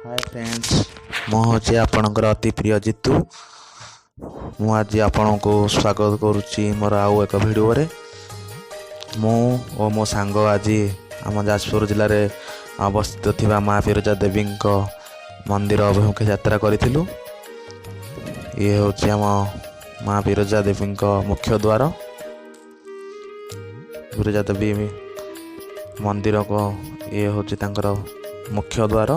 Hi friends ମୁଁ ହେଉଛି ଆପଣଙ୍କର ଅତି ପ୍ରିୟ ଜିତୁ। ମୁଁ ଆଜି ଆପଣଙ୍କୁ ସ୍ୱାଗତ କରୁଛି ମୋର ଆଉ ଏକ ଭିଡ଼ିଓରେ। ମୁଁ ଓ ମୋ ସାଙ୍ଗ ଆଜି ଆମ ଯାଜପୁର ଜିଲ୍ଲାରେ ଅବସ୍ଥିତ ଥିବା ମା ବିରଜା ଦେବୀଙ୍କ ମନ୍ଦିର ଅଭିମୁଖେ ଯାତ୍ରା କରିଥିଲୁ। ଇଏ ହେଉଛି ଆମ ମା ବିରଜା ଦେବୀଙ୍କ ମୁଖ୍ୟ ଦ୍ୱାର। ବିରଜା ଦେବୀ ମନ୍ଦିରକୁ ଇଏ ହେଉଛି ତାଙ୍କର ମୁଖ୍ୟ ଦ୍ୱାର।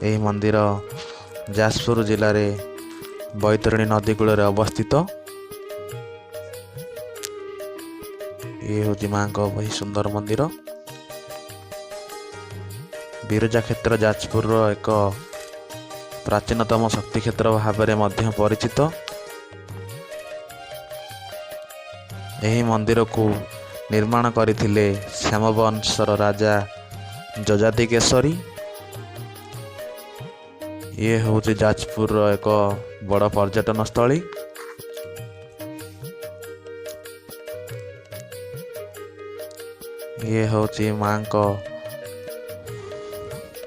ଏହି ମନ୍ଦିର ଯାଜପୁର ଜିଲ୍ଲାରେ ବୈତରଣୀ ନଦୀ କୂଳରେ ଅବସ୍ଥିତ। ଇଏ ହେଉଛି ମାଙ୍କ ଏହି ସୁନ୍ଦର ମନ୍ଦିର। ବିରଜା କ୍ଷେତ୍ର ଯାଜପୁରର ଏକ ପ୍ରାଚୀନତମ ଶକ୍ତି କ୍ଷେତ୍ର ଭାବରେ ମଧ୍ୟ ପରିଚିତ। ଏହି ମନ୍ଦିରକୁ ନିର୍ମାଣ କରିଥିଲେ ଶ୍ୟାମବଂଶର ରାଜା ଯଯାତି କେଶରୀ। ଇଏ ହେଉଛି ଯାଜପୁରର ଏକ ବଡ଼ ପର୍ଯ୍ୟଟନ ସ୍ଥଳୀ। ଇଏ ହେଉଛି ମାଙ୍କ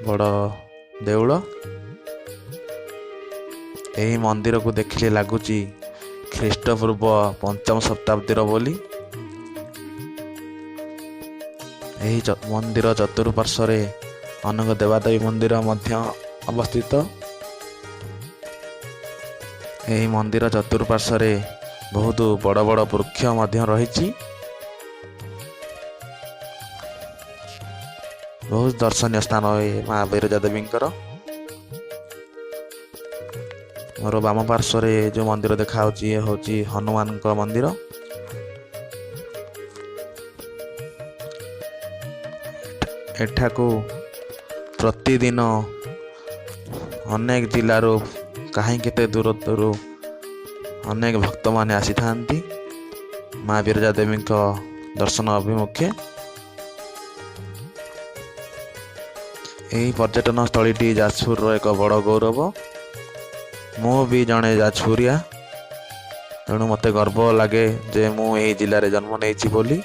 ବଡ଼ ଦେଉଳ। ଏହି ମନ୍ଦିରକୁ ଦେଖିଲେ ଲାଗୁଛି ଖ୍ରୀଷ୍ଟପୂର୍ବ 5ମ ଶତାବ୍ଦୀର ବୋଲି। ଏହି ମନ୍ଦିର ଚତୁଃପାର୍ଶ୍ୱରେ ଅନେକ ଦେବାଦେବୀ ମନ୍ଦିର ମଧ୍ୟ ଅବସ୍ଥିତ। ଏହି ମନ୍ଦିର ଚତୁଃପାର୍ଶ୍ୱରେ ବହୁତ ବଡ଼ ବଡ଼ ବୃକ୍ଷ ମଧ୍ୟ ରହିଛି। ବହୁତ ଦର୍ଶନୀୟ ସ୍ଥାନ ଏ ମା ବିରଜା ଦେବୀଙ୍କର। ମୋର ବାମ ପାର୍ଶ୍ୱରେ ଯେଉଁ ମନ୍ଦିର ଦେଖାଯାଉଛି ଇଏ ହେଉଛି ହନୁମାନଙ୍କ ମନ୍ଦିର। ଏଠାକୁ ପ୍ରତିଦିନ ଅନେକ ଜିଲ୍ଲାରୁ କାହିଁ କେତେ ଦୂରରୁ ଅନେକ ଭକ୍ତମାନେ ଆସିଥାନ୍ତି ମା ବିରଜା ଦେବୀଙ୍କ ଦର୍ଶନ ଅଭିମୁଖେ। ଏହି ପର୍ଯ୍ୟଟନ ସ୍ଥଳୀଟି ଯାଜପୁରର ଏକ ବଡ଼ ଗୌରବ। ମୁଁ ବି ଜଣେ ଯାଜପୁରିଆ, ତେଣୁ ମୋତେ ଗର୍ବ ଲାଗେ ଯେ ମୁଁ ଏହି ଜିଲ୍ଲାରେ ଜନ୍ମ ନେଇଛି ବୋଲି।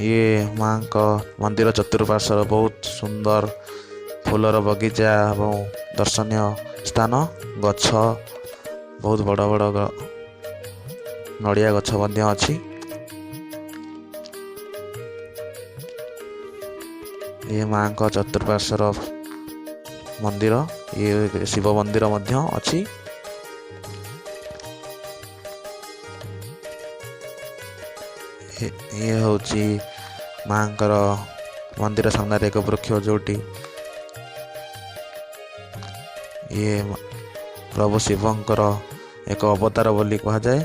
ଇଏ ମାଙ୍କ ମନ୍ଦିର ଚତୁଃପାର୍ଶ୍ୱରେ ବହୁତ ସୁନ୍ଦର ଫୁଲର ବଗିଚା ଏବଂ ଦର୍ଶନୀୟ ସ୍ଥାନ, ଗଛ, ବହୁତ ବଡ଼ ବଡ଼ ନଡ଼ିଆ ଗଛ ମଧ୍ୟ ଅଛି। ଇଏ ମାଙ୍କ ଚତୁଃପାର୍ଶ୍ୱର ମନ୍ଦିର। ଇଏ ଶିବ ମନ୍ଦିର ମଧ୍ୟ ଅଛି। ଇଏ ହେଉଛି ମାଙ୍କର ମନ୍ଦିର ସାମ୍ନାରେ ଏକ ବୃକ୍ଷ, ଯେଉଁଠି ଇଏ ପ୍ରଭୁ ଶିବଙ୍କର ଏକ ଅବତାର ବୋଲି କୁହାଯାଏ।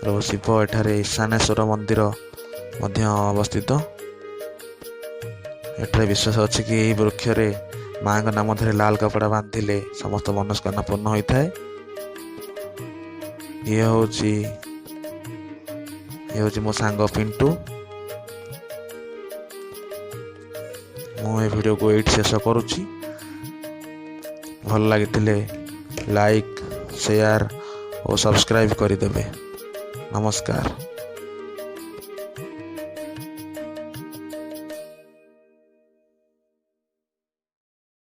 ପ୍ରଭୁ ଶିବ ଏଠାରେ ଈଶାନେଶ୍ୱର ମନ୍ଦିର ମଧ୍ୟ ଅବସ୍ଥିତ। ଏଠାରେ ବିଶ୍ୱାସ ଅଛି କି ଏହି ବୃକ୍ଷରେ ମାଙ୍କ ନାମ ଧରି ଲାଲ କପଡ଼ା ବାନ୍ଧିଲେ ସମସ୍ତ ମନସ୍କାମନା ପୂର୍ଣ୍ଣ ହୋଇଥାଏ। ଇଏ ହେଉଛି ମୋ ସାଙ୍ଗ ପିଣ୍ଟୁ। ମୁଁ ଏ ଭିଡ଼ିଓକୁ ଏଇଠି ଶେଷ କରୁଛି। ଭଲ ଲାଗିଥିଲେ ଲାଇକ୍, ସେୟାର ଓ ସବସ୍କ୍ରାଇବ୍ କରିଦେବେ। ନମସ୍କାର।